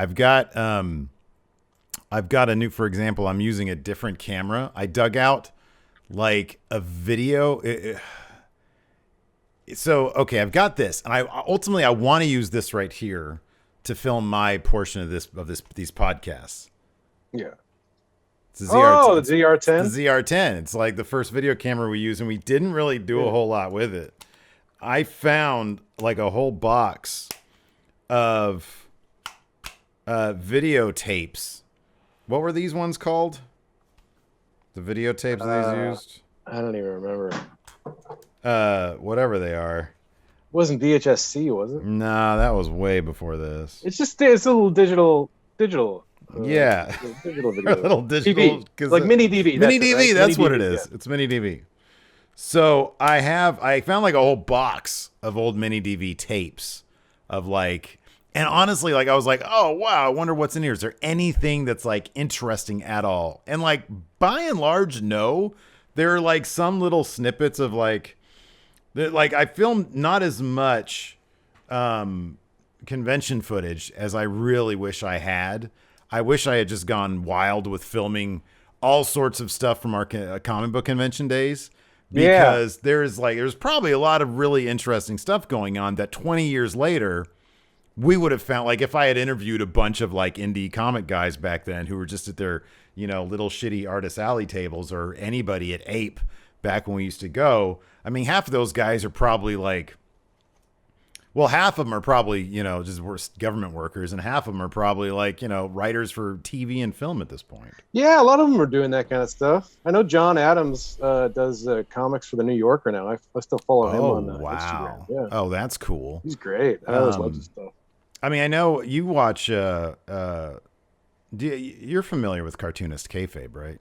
I've got a new, for example, I'm using a different camera. I dug out like a video. So, okay, I've got this, and I want to use this right here to film my portion of these podcasts. Yeah. It's the ZR10. The ZR10? It's the ZR10. It's like the first video camera we used, and we didn't really do a whole lot with it. I found like a whole box of videotapes. What were these ones called? The videotapes these used? I don't even remember. Whatever they are. It wasn't VHS-C, was it? No, that was way before this. It's a little digital. Yeah. Digital video. Little digital. Like mini DV. Mini DV, right? that's mini what DV, it is. Yeah. It's mini DV. So I found like a whole box of old mini DV tapes of like, and honestly, like I was like, oh wow, I wonder what's in here. Is there anything that's like interesting at all? And like by and large, no. There are like some little snippets of like I filmed not as much convention footage as I really wish I had. I wish I had just gone wild with filming all sorts of stuff from our comic book convention days, because there's probably a lot of really interesting stuff going on that 20 years later we would have found. Like if I had interviewed a bunch of like indie comic guys back then who were just at their, little shitty Artist Alley tables, or anybody at Ape back when we used to go. I mean, half of those guys are probably like, well, half of them are probably, just government workers, and half of them are probably like, writers for TV and film at this point. Yeah, a lot of them are doing that kind of stuff. I know John Adams does comics for the New Yorker now. I still follow him on Instagram. Yeah. Oh, that's cool. He's great. I always love his stuff. I mean, I know you watch. You're familiar with cartoonist kayfabe, right?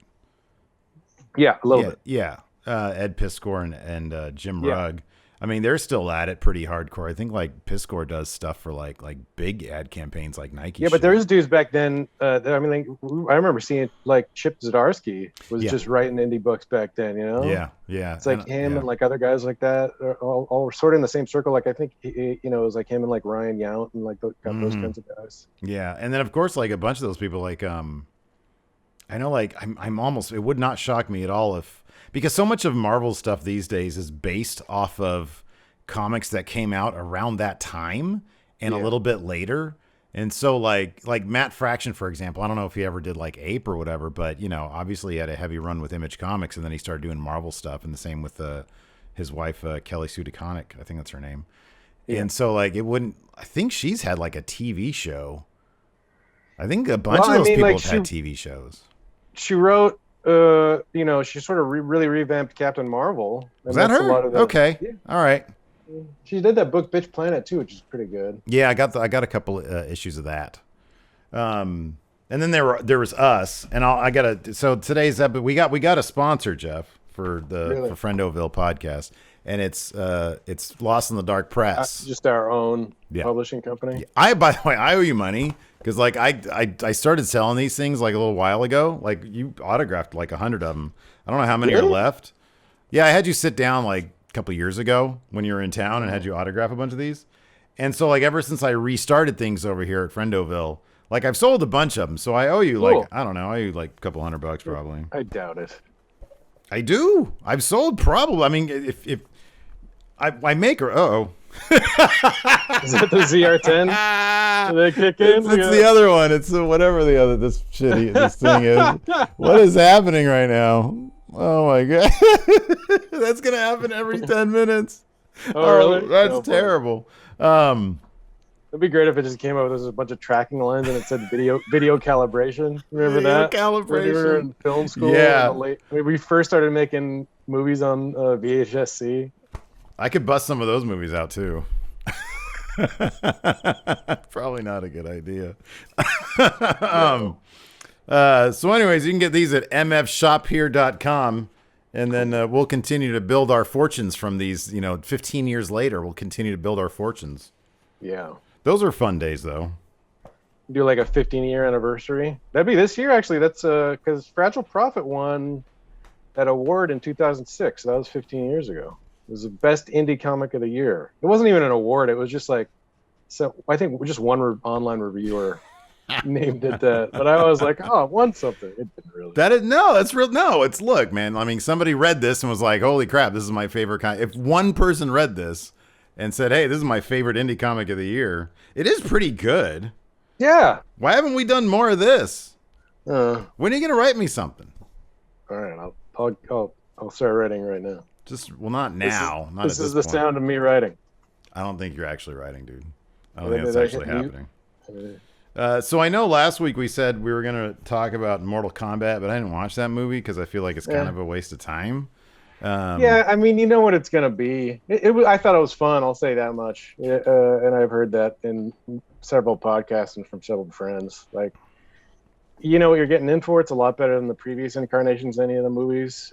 Yeah, a little bit. Yeah. Ed Piskor and Jim Rugg. I mean, they're still at it pretty hardcore. I think like Piskor does stuff for like big ad campaigns like Nike. Yeah, but there was dudes back then. I remember seeing like Chip Zdarsky was just writing indie books back then. Yeah. It's like him and like other guys like that, all sort of in the same circle. Like I think it was like him and like Ryan Yount and like those kinds of guys. Yeah, and then of course like a bunch of those people like I know like I'm almost, it would not shock me at all if. Because so much of Marvel stuff these days is based off of comics that came out around that time and a little bit later. And so like Matt Fraction, for example, I don't know if he ever did like Ape or whatever, but obviously he had a heavy run with Image Comics, and then he started doing Marvel stuff, and the same with his wife, Kelly Sue DeConnick, I think that's her name. Yeah. And so like I think she's had like a TV show. I think a bunch of those people have had TV shows. She wrote, she sort of really revamped Captain Marvel. Was that her? Okay. Yeah. All right. She did that book Bitch Planet too, which is pretty good. Yeah, I got a couple issues of that. And then there was us, and so today's episode we got a sponsor, Jeff, for for Friendoville Podcast, and it's Lost in the Dark Press. Just our own publishing company. By the way, I owe you money. Because like I started selling these things like a little while ago. Like you autographed like 100 of them. I don't know how many are left. Yeah, I had you sit down like a couple years ago when you were in town and had you autograph a bunch of these. And so like ever since I restarted things over here at Friendoville, like I've sold a bunch of them. So I owe you like, I don't know, I owe you like a couple $100 probably. I doubt it. I do. I've sold probably. I mean, if I make her. Is it the ZR10? Do they kick in? It's the other one. It's whatever this thing is. What is happening right now? Oh my god, that's gonna happen every 10 minutes. Oh really? That's terrible. It'd be great if it just came out with a bunch of tracking lines and it said video calibration. Remember that? Calibration. When we were in film school. Yeah. When we first started making movies on VHS-C. I could bust some of those movies out too. Probably not a good idea. So anyways, you can get these at mfshophere.com, and then we'll continue to build our fortunes from these. 15 years later, we'll continue to build our fortunes. Yeah. Those are fun days, though. Do like a 15-year anniversary. That'd be this year, actually. That's because Fragile Prophet won that award in 2006. That was 15 years ago. It was the best indie comic of the year. It wasn't even an award. It was just like, so I think just one online reviewer named it that. But I was like, oh, it won something. It didn't really. That's real. No, it's look, man. I mean, somebody read this and was like, holy crap, this is my favorite kind. If one person read this and said, hey, this is my favorite indie comic of the year, it is pretty good. Yeah. Why haven't we done more of this? When are you going to write me something? All right. I'll start writing right now. Not now. This is the sound of me writing. I don't think you're actually writing, dude. I don't think that's actually happening. So I know last week we said we were going to talk about Mortal Kombat, but I didn't watch that movie because I feel like it's kind of a waste of time. Yeah, I mean, you know what it's going to be. I thought it was fun, I'll say that much. And I've heard that in several podcasts and from several friends. Like, you know what you're getting in for. It's a lot better than the previous incarnations of any of the movies.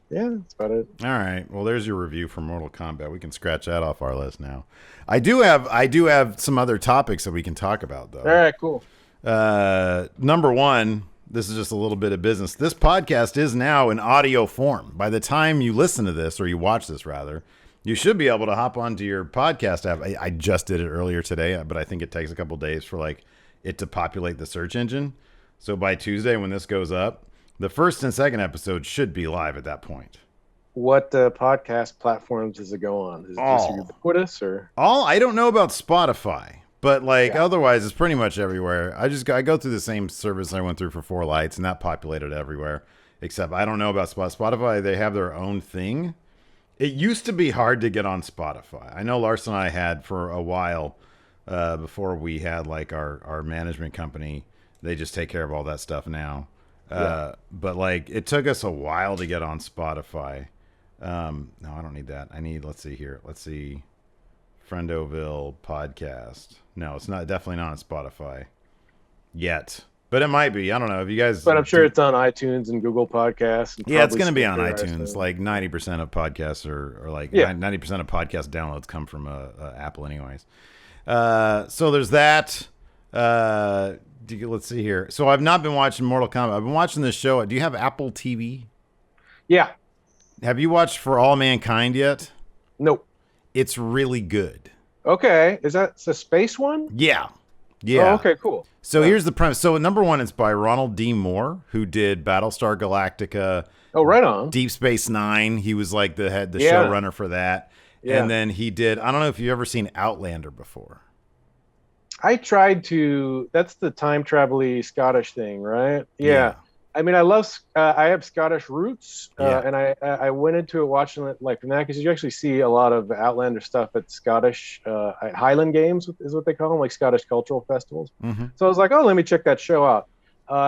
Yeah, that's about it. All right. Well, there's your review for Mortal Kombat. We can scratch that off our list now. I do have some other topics that we can talk about, though. All right, cool. Number one, this is just a little bit of business. This podcast is now in audio form. By the time you listen to this, or you watch this rather, you should be able to hop onto your podcast app. I just did it earlier today, but I think it takes a couple days for it to populate the search engine. So by Tuesday, when this goes up, the first and second episode should be live at that point. What podcast platforms does it go on? Is it just ubiquitous or? I don't know about Spotify, but otherwise it's pretty much everywhere. I go through the same service I went through for Four Lights, and that populated everywhere. Except I don't know about Spotify. They have their own thing. It used to be hard to get on Spotify. I know Lars and I had for a while before we had our management company. They just take care of all that stuff now. But it took us a while to get on Spotify. No, I don't need that. Let's see, Friendoville Podcast. No, it's not, definitely not on Spotify yet, but it might be. I don't know if you guys, but I'm sure it's on iTunes and Google Podcasts. And it's going to be on iTunes. 90% of podcasts are 90% of podcast downloads come from Apple anyways. So there's that. Let's see here. So I've not been watching Mortal Kombat. I've been watching this show. Do you have Apple TV? Yeah. Have you watched For All Mankind yet? Nope. It's really good. Okay. Is that a space one? Yeah. Oh, okay, cool. So here's the premise. So number one, it's by Ronald D. Moore, who did Battlestar Galactica. Oh, right on. Deep Space Nine. He was the showrunner for that. Yeah. And then he did, I don't know if you've ever seen Outlander before. I tried to. That's the time travel-y Scottish thing, right? Yeah. I mean, I have Scottish roots, and I went into it watching it from that because you actually see a lot of Outlander stuff at Scottish Highland Games is what they call them, like Scottish cultural festivals. Mm-hmm. So I was like, oh, let me check that show out.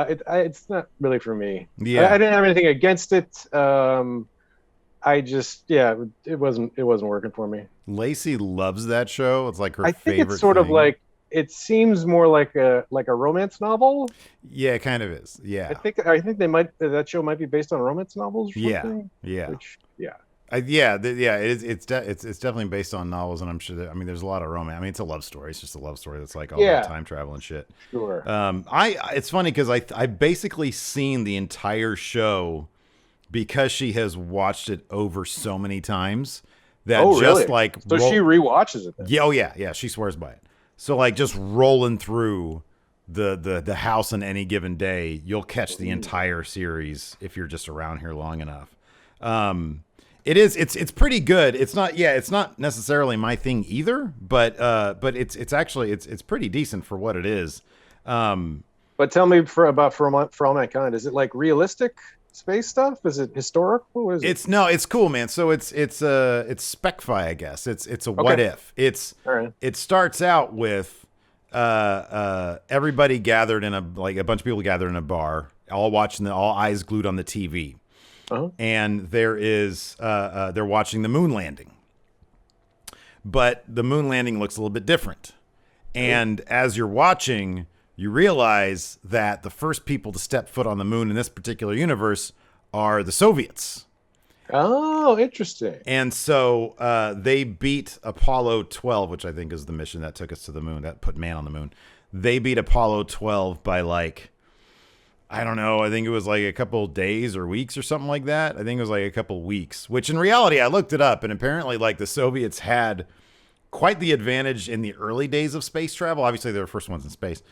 It's not really for me. Yeah, I didn't have anything against it. I just, it wasn't working for me. Lacey loves that show. It's like her favorite. I think it's sort of like. It seems more like a romance novel. Yeah, it kind of is. Yeah, I think that show might be based on romance novels. Or something, It is. It's definitely based on novels, and I'm sure that, there's a lot of romance. It's a love story. It's just a love story that's all about time travel and shit. Sure. It's funny because I basically seen the entire show because she has watched it over so many times that really? So she rewatches it then? Yeah, yeah, she swears by it. So just rolling through the house on any given day, you'll catch the entire series if you're just around here long enough. It's pretty good. It's not necessarily my thing either, but it's actually it's pretty decent for what it is. But tell me for All Mankind, is it realistic space stuff? Is it historical? What is it? It's cool, man. So it's spec-fi, I guess. It's a what if. It starts out with everybody gathered in a bunch of people gathered in a bar, all watching all eyes glued on the TV. Uh-huh. And there is they're watching the moon landing. But the moon landing looks a little bit different. And as you're watching, you realize that the first people to step foot on the moon in this particular universe are the Soviets. Oh, interesting. And so they beat Apollo 12, which I think is the mission that took us to the moon, that put man on the moon. They beat Apollo 12 by I don't know, I think it was a couple days or weeks or something like that. I think it was a couple weeks, which in reality, I looked it up, and apparently the Soviets had quite the advantage in the early days of space travel. Obviously, they were the first ones in space.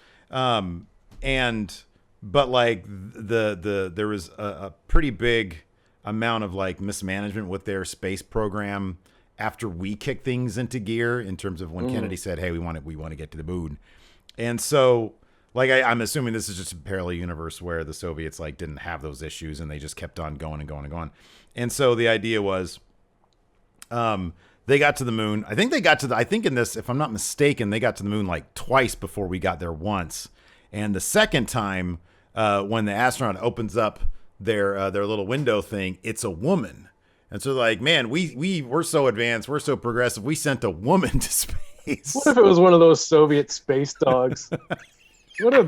But like there was a pretty big amount of like mismanagement with their space program after we kicked things into gear in terms of when Kennedy said, "Hey, we want to get to the moon," and so like I'm assuming this is just a parallel universe where the Soviets like didn't have those issues and they just kept on going and going and going, and so the idea was, they got to the moon. I think in this, if I'm not mistaken, they got to the moon like twice before we got there once, and the second time. When the astronaut opens up their little window thing, it's a woman. And so like, man, we're so advanced. We're so progressive. We sent a woman to space. What if it was one of those Soviet space dogs? What if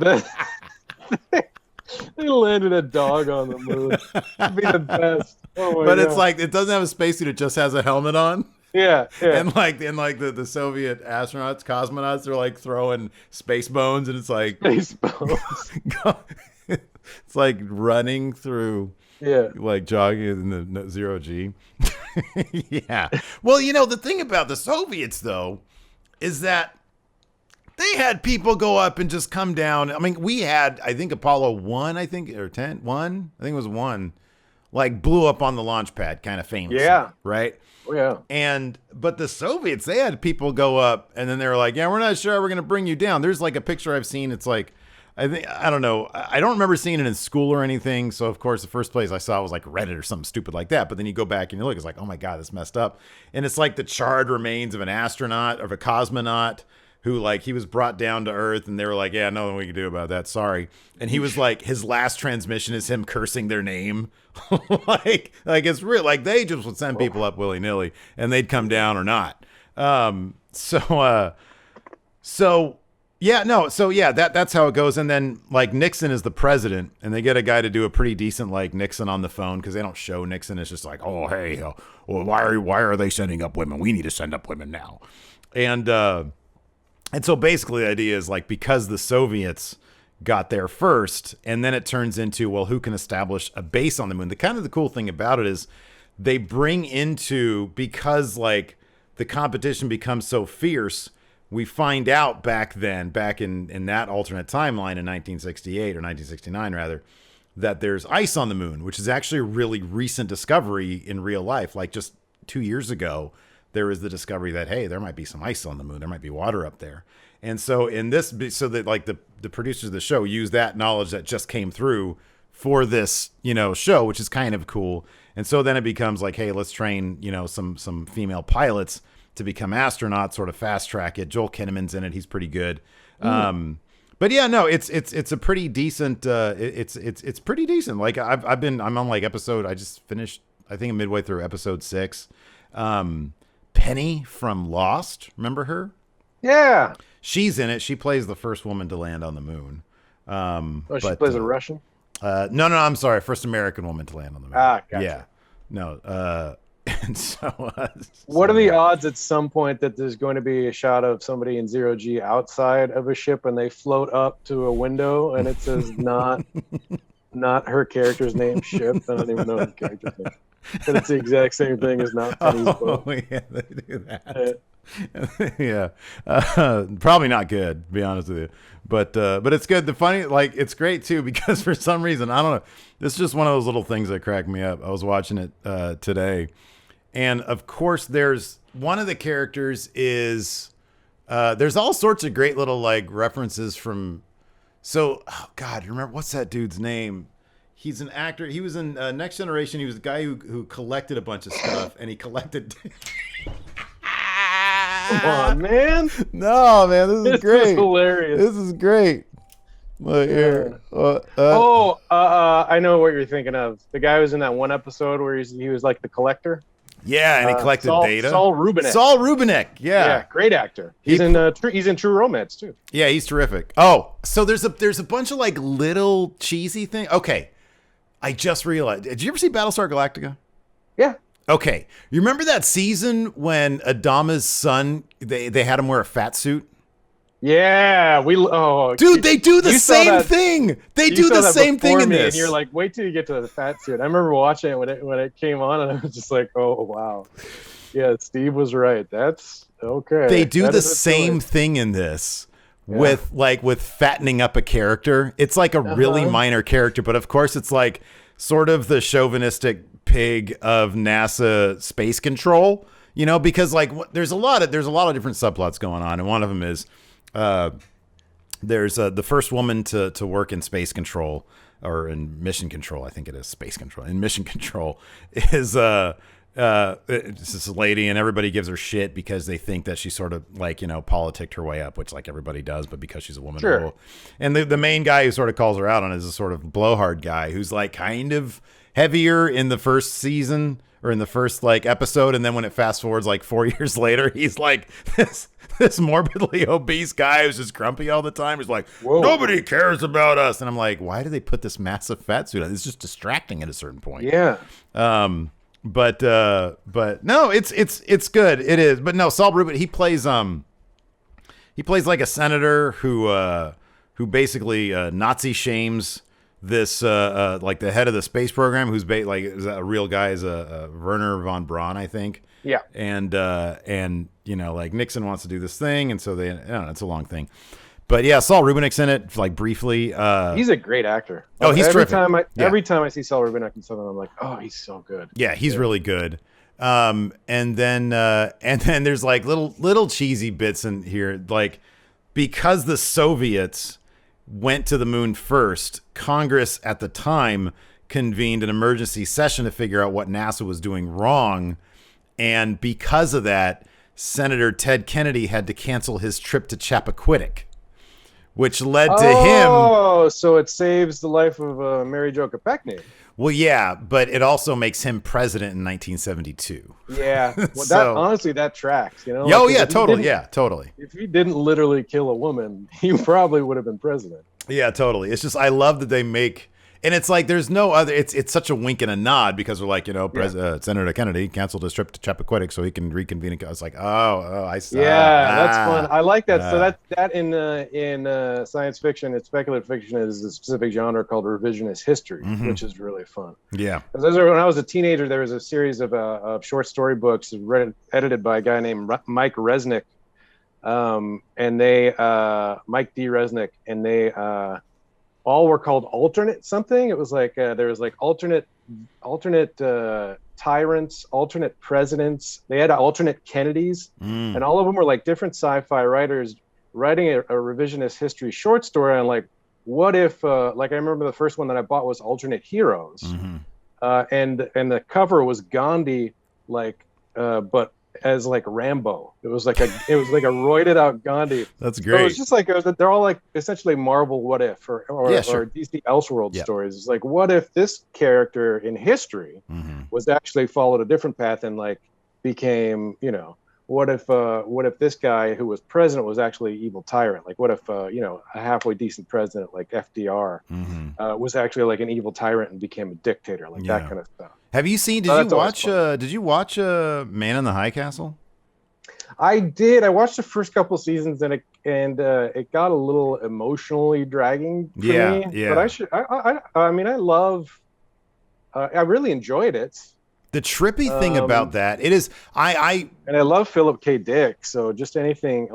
they landed a dog on the moon? That'd be the best. Oh my God. It's like, it doesn't have a spacesuit. It just has a helmet on. Yeah. And like the Soviet astronauts, cosmonauts, they're like throwing space bones, and it's like space bones. It's like running through, like jogging in the 0G. Yeah. Well, the thing about the Soviets though is that they had people go up and just come down. I mean, we had, I think Apollo 1, or 10, 1, I think it was 1, like blew up on the launch pad, kind of famous. Yeah. Right. Oh, yeah. But the Soviets, they had people go up and then they were like, yeah, we're not sure we're going to bring you down. There's like a picture I've seen. It's like, I don't know. I don't remember seeing it in school or anything. So of course the first place I saw was like Reddit or something stupid like that. But then you go back and you look, it's like, oh my God, this messed up. And it's like the charred remains of an astronaut, of a cosmonaut who like, he was brought down to Earth and they were like, yeah, nothing we can do about that. Sorry. And he was like, his last transmission is him cursing their name. like it's real. Like they just would send people up willy nilly and they'd come down or not. That's how it goes. And then like Nixon is the president and they get a guy to do a pretty decent like Nixon on the phone because they don't show Nixon. It's just like, oh, hey, why are they sending up women? We need to send up women now. And so basically the idea is like, because the Soviets got there first, and then it turns into, well, who can establish a base on the moon? The cool thing about it is they bring into, because like the competition becomes so fierce, we find out back in that alternate timeline in 1968 or 1969 rather, that there's ice on the moon, which is actually a really recent discovery in real life. Like just 2 years ago, there was the discovery that, hey, there might be some ice on the moon. There might be water up there. And so so that like the producers of the show use that knowledge that just came through for this, show, which is kind of cool. And so then it becomes like, hey, let's train, some female pilots to become astronauts, sort of fast track it. Joel Kinnaman's in it. He's pretty good. But yeah, no, it's a pretty decent, it's pretty decent. Like I'm on like I just finished, I think I'm midway through episode 6. Penny from Lost. Remember her? Yeah. She's in it. She plays the first woman to land on the moon. She plays a Russian? No, I'm sorry. First American woman to land on the moon. Ah, gotcha. Yeah. No. And so, what are the odds at some point that there's going to be a shot of somebody in 0G outside of a ship and they float up to a window and it says not her character's name, ship? I don't even know her character's name. And it's the exact same thing as not Penny's boat. Oh, yeah, they do that. Yeah. Probably not good, to be honest with you. But it's good. The funny, like, it's great too, because for some reason, I don't know, this is just one of those little things that cracked me up. I was watching it today. And of course, there's one of the characters is, there's all sorts of great little like references from, oh God, remember, what's that dude's name? He's an actor. He was in Next Generation. He was the guy who collected a bunch of stuff, and he collected. Come on, man! No, man, this is great. This is hilarious. This is great. Look here. I know what you're thinking of. The guy who was in that one episode where he was like the collector. Yeah, and he collected data. Saul Rubinek. Saul Rubinek. Yeah, great actor. He's in True Romance too. Yeah, he's terrific. Oh, so there's a bunch of like little cheesy things. Okay, I just realized. Did you ever see Battlestar Galactica? Yeah. Okay, you remember that season when Adama's son they had him wear a fat suit? Yeah, dude, they do the same thing. They do the same thing in this. And you're like, wait till you get to the fat suit. I remember watching it when it came on, and I was just like, oh wow. Yeah, Steve was right. That's okay. They do That the is a same choice. thing in this with fattening up a character. It's like a really minor character, but of course it's like sort of the chauvinistic pig of NASA space control, you know, because like there's a lot of different subplots going on, and one of them is there's the first woman to work in space control, or in mission control, I think it is space control. In mission control is it's this lady, and everybody gives her shit because they think that she sort of like, you know, politicked her way up, which like everybody does, but because she's a woman. Sure. And the main guy who sort of calls her out on it is a sort of blowhard guy who's like kind of heavier in the first season or in the first like episode, and then when it fast forwards like 4 years later, he's like this morbidly obese guy who's just grumpy all the time. He's like, Whoa. Nobody cares about us. And I'm like, why do they put this massive fat suit on? It's just distracting at a certain point. Yeah. But no, it's good. It is. But no, Saul Ruben, he plays like a senator who basically Nazi shames this like the head of the space program, who's like is a real guy, is a Werner von Braun, I think. Yeah. And you know, like Nixon wants to do this thing, and so they, I don't know, it's a long thing. But yeah, Saul Rubinick's in it, like briefly. He's a great actor. Oh, he's terrific. Every time I see Saul Rubinek in something, I'm like, oh, he's so good. Yeah, he's really good. And then there's like little cheesy bits in here, like because the Soviets went to the moon first, Congress at the time convened an emergency session to figure out what NASA was doing wrong, and because of that, Senator Ted Kennedy had to cancel his trip to Chappaquiddick, which led to him. Oh, so it saves the life of Mary Jo Kopechne. Well, yeah, but it also makes him president in 1972. Yeah, well, So- honestly, that tracks. You know. Oh, Like, yeah, if he totally. didn't- Yeah, totally. If he didn't literally kill a woman, he probably would have been president. Yeah, totally. It's just, I love that they make, and it's like there's no other. It's such a wink and a nod because we're like, you know, Senator Kennedy canceled his trip to Chappaquiddick so he can reconvene. I was like, I saw. Yeah, that's fun. I like that. So that in science fiction, it's speculative fiction, is a specific genre called revisionist history, which is really fun. Yeah. Because when I was a teenager, there was a series of short story books edited by a guy named Mike Resnick, and they Mike D. Resnick, and they all were called alternate something. It was like there was like alternate tyrants, alternate presidents. They had alternate Kennedys, and all of them were like different sci-fi writers writing a revisionist history short story on like, what if like I remember the first one that I bought was Alternate Heroes, and the cover was Gandhi, like but as like Rambo. It was like a roided out Gandhi. That's So great. it was just like they're all like essentially Marvel what if or DC Elseworld stories. It's like, what if this character in history was actually followed a different path and like became, you know, what if this guy who was president was actually an evil tyrant? Like what if you know, a halfway decent president like FDR was actually like an evil tyrant and became a dictator, like that kind of stuff. Have you seen? Did you watch Man in the High Castle? I did. I watched the first couple seasons, and it got a little emotionally dragging for me. Yeah. But I mean, I really enjoyed it. The trippy thing about that, it is, and I love Philip K. Dick. So just anything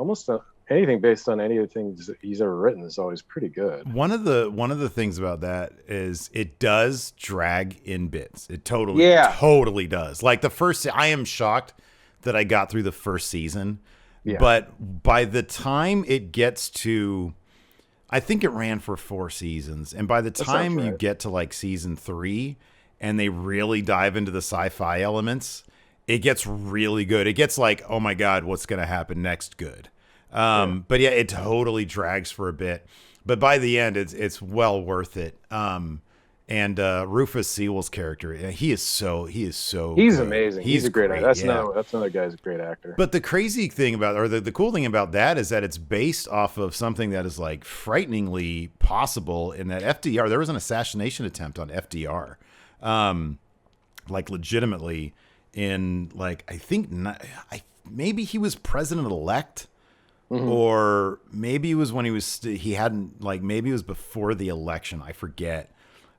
based on any of the things he's ever written is always pretty good. One of the things about that is it does drag in bits. It totally does. Like the first, I am shocked that I got through the first season, but by the time it gets to, I think it ran for 4 seasons, and by the time you get to like season 3 and they really dive into the sci-fi elements, it gets really good. It gets like, oh my God, what's going to happen next? Good. But yeah, it totally drags for a bit, but by the end, it's well worth it. And Rufus Sewell's character, he's good. Amazing. He's a great actor. That's another guy's a great actor. But the crazy thing about, or the cool thing about that is that it's based off of something that is like frighteningly possible, in that FDR, there was an assassination attempt on FDR, like legitimately, in like, I think maybe he was president-elect. Or maybe it was when he hadn't, like, maybe it was before the election. I forget.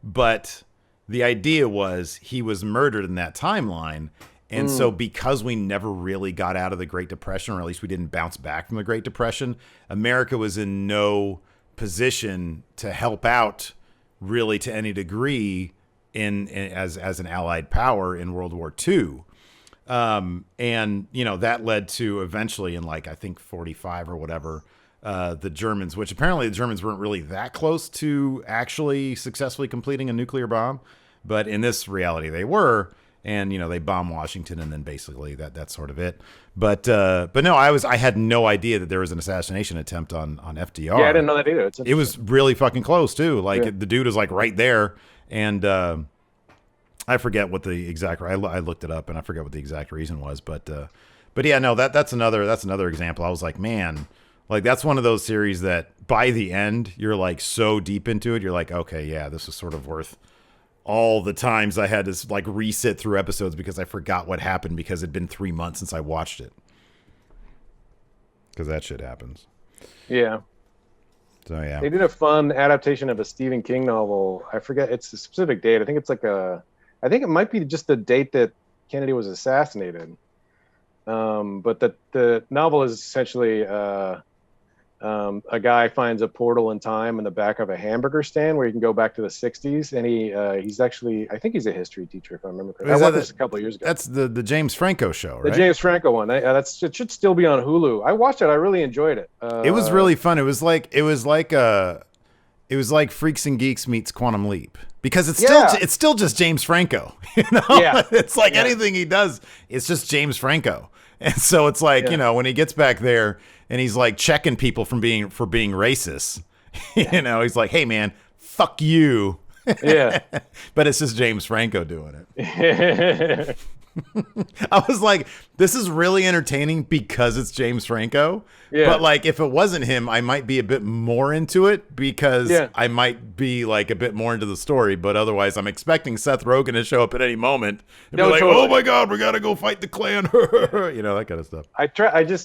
But the idea was he was murdered in that timeline, And so because we never really got out of the Great Depression, or at least we didn't bounce back from the Great Depression, America was in no position to help out really to any degree as an allied power in World War II. And, you know, that led to eventually in like, I think 45 or whatever, the Germans, which apparently the Germans weren't really that close to actually successfully completing a nuclear bomb. But in this reality, they were. And, you know, they bombed Washington, and then basically that's sort of it. But no, I had no idea that there was an assassination attempt on FDR. Yeah, I didn't know that either. It was really fucking close too. Like the dude was like right there, and I forget what the exact. I looked it up, and I forget what the exact reason was. But yeah, no, that's another example. I was like, man, like that's one of those series that by the end you're like so deep into it, you're like, okay, yeah, this is sort of worth all the times I had to like resit through episodes because I forgot what happened because it'd been 3 months since I watched it. Because that shit happens. Yeah. So yeah. They did a fun adaptation of a Stephen King novel. I forget it's a specific date. I think it's like I think it might be just the date that Kennedy was assassinated. But the novel is essentially a guy finds a portal in time in the back of a hamburger stand where you can go back to the 60s, and he's actually, I think he's a history teacher if I remember correctly. I watched this a couple of years ago. That's the James Franco show, right? The James Franco one. It should still be on Hulu. I watched it. I really enjoyed it. It was really fun. It was like Freaks and Geeks meets Quantum Leap because it's still just James Franco. You know, it's like anything he does, it's just James Franco. And so it's like, you know, when he gets back there and he's like checking people for being racist, you know, he's like, hey man, fuck you. Yeah. But it's just James Franco doing it. I was like, this is really entertaining because it's James Franco. Yeah. But like, if it wasn't him, I might be a bit more into it because I might be like a bit more into the story. But otherwise, I'm expecting Seth Rogen to show up at any moment and be like, totally. Oh my God, we got to go fight the Klan. You know, that kind of stuff.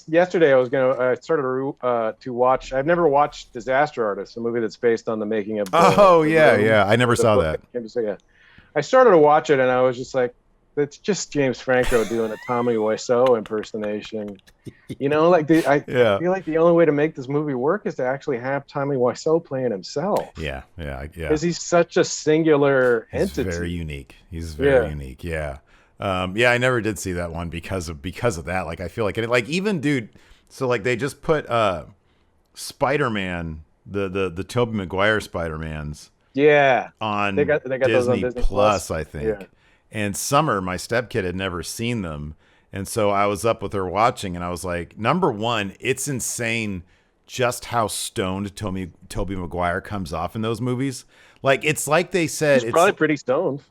Yesterday I started to watch, I've never watched Disaster Artist, a movie that's based on the making of. I never saw that. I started to watch it and I was just like, it's just James Franco doing a Tommy Wiseau impersonation. You know, like I feel like the only way to make this movie work is to actually have Tommy Wiseau playing himself. Yeah. Because he's such a singular entity. He's very unique. He's very unique. Yeah. I never did see that one because of that. Like I feel like even dude. So like they just put Spider-Man, the Tobey Maguire Spider-Mans. Yeah. On they got Disney, those on Disney Plus, I think. Yeah. And Summer, my stepkid, had never seen them. And so I was up with her watching, and I was like, number one, it's insane just how stoned Tobey Maguire comes off in those movies. Like, it's like they said... He's probably pretty stoned.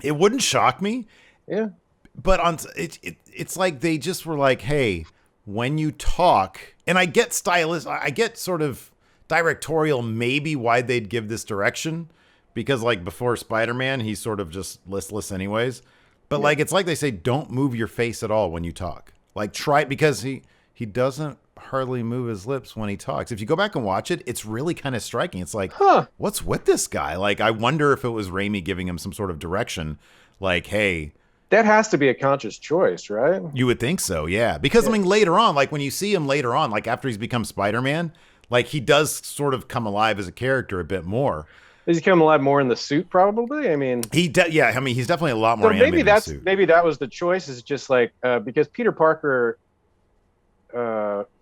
It wouldn't shock me. Yeah. But it's like they just were like, hey, when you talk... And I get I get sort of directorial maybe why they'd give this direction. Because like before Spider-Man, he's sort of just listless anyways. But like, it's like they say, don't move your face at all when you talk. Like try, because he doesn't hardly move his lips when he talks. If you go back and watch it, it's really kind of striking. It's like, what's with this guy? Like, I wonder if it was Raimi giving him some sort of direction. Like, hey. That has to be a conscious choice, right? You would think so, yeah. Because I mean, later on, like when you see him later on, like after he's become Spider-Man, like he does sort of come alive as a character a bit more. Does he come alive more in the suit? Probably. I mean, he's definitely a lot more. So maybe that was the choice. Is just like because Peter Parker,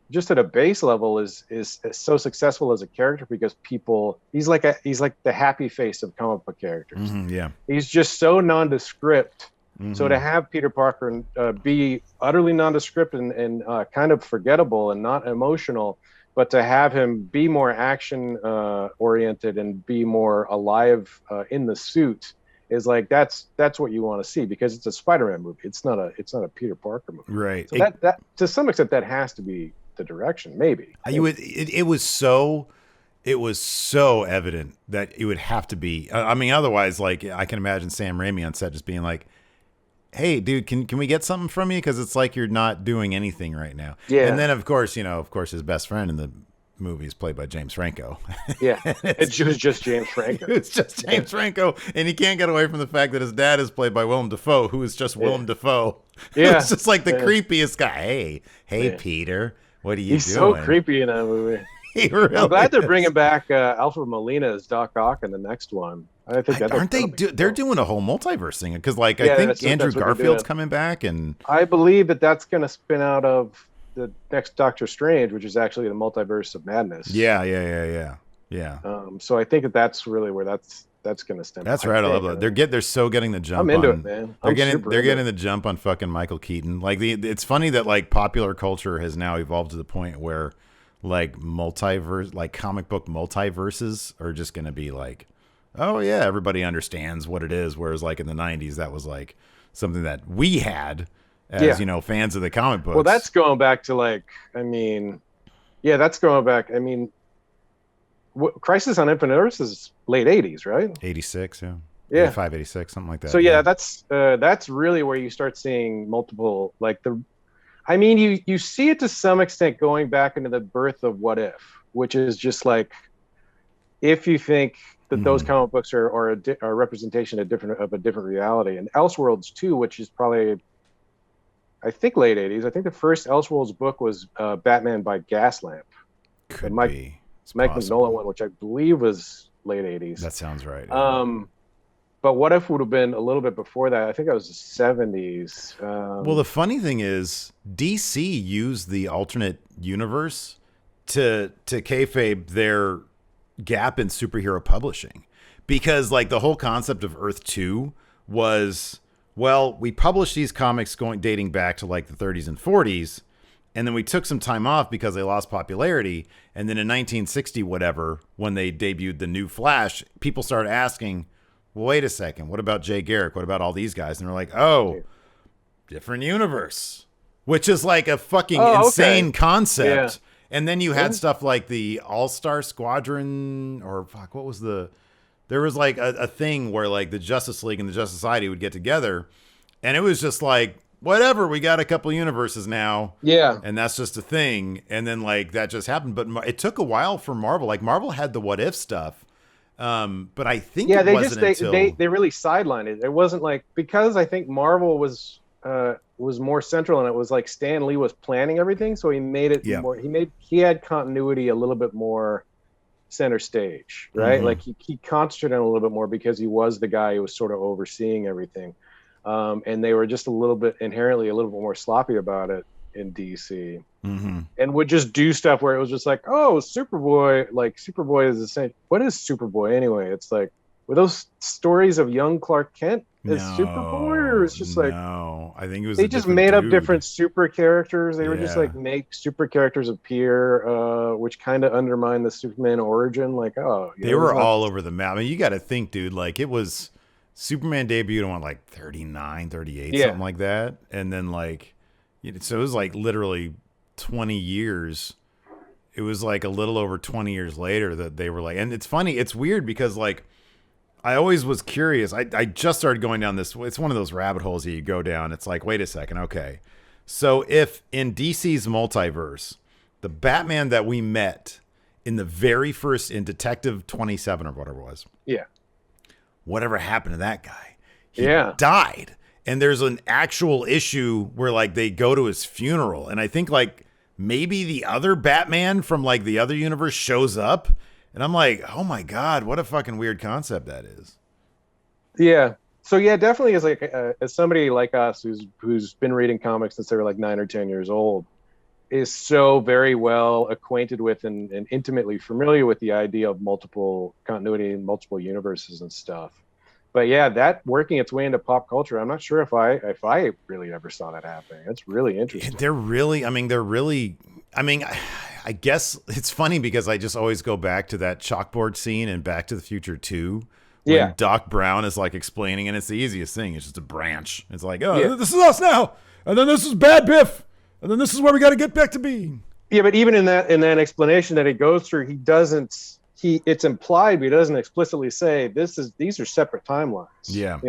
just at a base level, is so successful as a character because he's like the happy face of comic book characters. Mm-hmm, he's just so nondescript. Mm-hmm. So to have Peter Parker be utterly nondescript and kind of forgettable and not emotional. But to have him be more action oriented and be more alive in the suit is like that's what you want to see because it's a Spider-Man movie. It's not a Peter Parker movie. Right. So that to some extent that has to be the direction. Maybe. It was so evident that it would have to be. I mean, otherwise, like I can imagine Sam Raimi on set just being like, hey, dude, can we get something from you? Because it's like you're not doing anything right now. Yeah. And then, of course, his best friend in the movies played by James Franco. Yeah, it was just James Franco. It's just James Franco, and he can't get away from the fact that his dad is played by Willem Dafoe, who is just Willem Dafoe. Yeah, it's just like the creepiest guy. Hey, Peter, what are you doing? He's so creepy in that movie. He really I'm glad they're is. bringing back Alfred Molina as Doc Ock in the next one. I think aren't they? They're doing a whole multiverse thing because, like, I Yeah, think that's Andrew what they're Garfield's doing. coming back, and I believe that's going to spin out of the next Doctor Strange, which is actually the Multiverse of Madness. yeah. So I think that's really where that's going to stem. That's right. I love that. They're so getting the jump. I'm into on, it, man. They're getting the jump on fucking Michael Keaton. Like it's funny that like popular culture has now evolved to the point where like multiverse, like comic book multiverses are just going to be like, oh yeah, everybody understands what it is. Whereas like in the 90s, that was like something that we had as, fans of the comic books. Well, that's going back to that's going back. I mean, Crisis on Infinite Earths is late 80s, right? 86, yeah. Yeah. 85, 86, something like that. So that's really where you start seeing multiple, you see it to some extent going back into the birth of What If, which is just like, if you think that those comic books are a representation of a different reality, and Elseworlds 2, which is probably, I think, late 80s. I think the first Elseworlds book was Batman by Gaslamp. Could be. Mike Mignola one, which I believe was late 80s. That sounds right. Yeah. But What If would have been a little bit before that. I think that was the 70s. Well, the funny thing is, DC used the alternate universe to kayfabe their gap in superhero publishing, because like the whole concept of Earth 2 was, well, we published these comics dating back to like the 30s and 40s, and then we took some time off because they lost popularity, and then in 1960 whatever, when they debuted the new Flash, people started asking, well, wait a second, what about Jay Garrick? What about all these guys? And they're like, oh, different universe, which is like a fucking insane concept. Yeah. And then you had stuff like the All-Star Squadron, or fuck, what was there was like a thing where like the Justice League and the Justice Society would get together, and it was just like, whatever, we got a couple universes now. Yeah. And that's just a thing. And then like that just happened. But it took a while for Marvel. Like Marvel had the What If stuff. But I think they really sidelined it. It wasn't like, because I think Marvel was more central, and it was like Stan Lee was planning everything, so he made it more. He had continuity a little bit more center stage, right? Like he concentrated on a little bit more because he was the guy who was sort of overseeing everything, and they were just inherently a little bit more sloppy about it in DC, and would just do stuff where it was just like, oh, Superboy. Like Superboy is the same. What is Superboy anyway? It's like, were those stories of young Clark Kent as Superboy, or it's just like, no, I think it was they just made up different super characters. They were just like, make super characters appear, which kind of undermined the Superman origin. Like, they were all over the map. I mean, you got to think, dude, like it was Superman debuted on like 39, 38, something like that, and then like, so it was like literally 20 years. It was like a little over 20 years later that they were like, and it's funny, it's weird because like, I always was curious. I just started going down this. It's one of those rabbit holes that you go down. It's like, wait a second. Okay. So if in DC's multiverse, the Batman that we met in the very first, in Detective 27 or whatever it was. Yeah. Whatever happened to that guy? He died. And there's an actual issue where like they go to his funeral. And I think like maybe the other Batman from like the other universe shows up. And I'm like, oh my God, what a fucking weird concept that is. Yeah. So yeah, definitely as like as somebody like us who's been reading comics since they were like 9 or 10 years old, is so very well acquainted with and intimately familiar with the idea of multiple continuity and multiple universes and stuff. But yeah, that working its way into pop culture, I'm not sure if I really ever saw that happening. That's really interesting. I guess it's funny because I just always go back to that chalkboard scene in Back to the Future 2 when Doc Brown is like explaining, and it's the easiest thing. It's just a branch. It's like, this is us now, and then this is Bad Biff, and then this is where we got to get back to being. Yeah, but even in that explanation that he goes through, it's implied, but he doesn't explicitly say these are separate timelines. Yeah,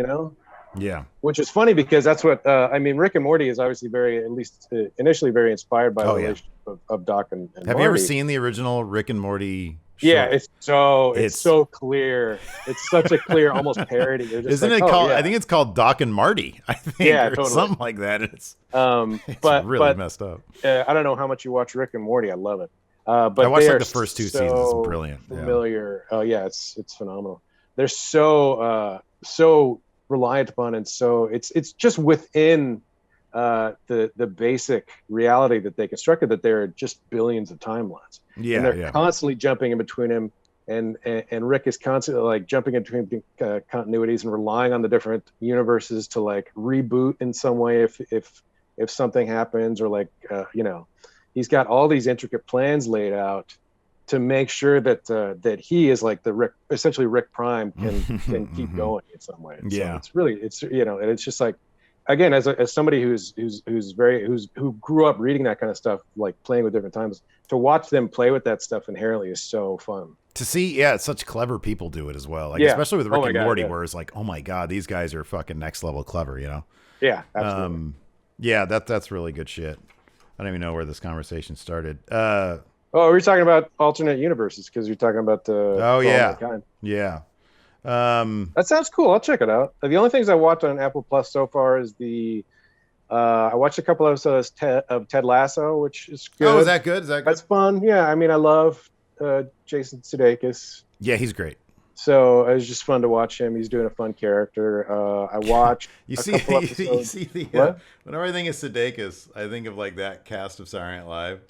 Yeah. Which is funny because that's what I mean. Rick and Morty is obviously at least initially, very inspired by the relationship of Doc and Have Marty. you ever seen the original Rick and Morty show? Yeah, it's so clear. It's such a clear, almost parody. Isn't it called? I think it's called Doc and Marty. I think, or totally. something like that. It's really messed up. I don't know how much you watch Rick and Morty. I love it. But I watched like the first 2 seasons. It's brilliant. Familiar. Yeah. Oh yeah, it's phenomenal. They're so reliant upon, and so it's just within the basic reality that they constructed, that there are just billions of timelines. Yeah, and they're constantly jumping in between them, and Rick is constantly like jumping in between continuities and relying on the different universes to like reboot in some way if something happens, or like he's got all these intricate plans laid out to make sure that he is like essentially Rick Prime can keep going in some way. And so it's and it's just like, again, as somebody who grew up reading that kind of stuff, like playing with different times, to watch them play with that stuff inherently is so fun. To see, such clever people do it as well. Like especially with Rick and Morty, where it's like, oh my God, these guys are fucking next level clever, Yeah, absolutely. That's really good shit. I don't even know where this conversation started. We're talking about alternate universes because you're talking about yeah. That sounds cool. I'll check it out. The only things I watched on Apple Plus so far is I watched a couple episodes of Ted Lasso, which is good. Oh, is that good? That's fun. Yeah, I mean, I love Jason Sudeikis. Yeah, he's great. So it was just fun to watch him. He's doing a fun character. I watched couple episodes. Whenever I think of Sudeikis, I think of like that cast of Saturday Night Live,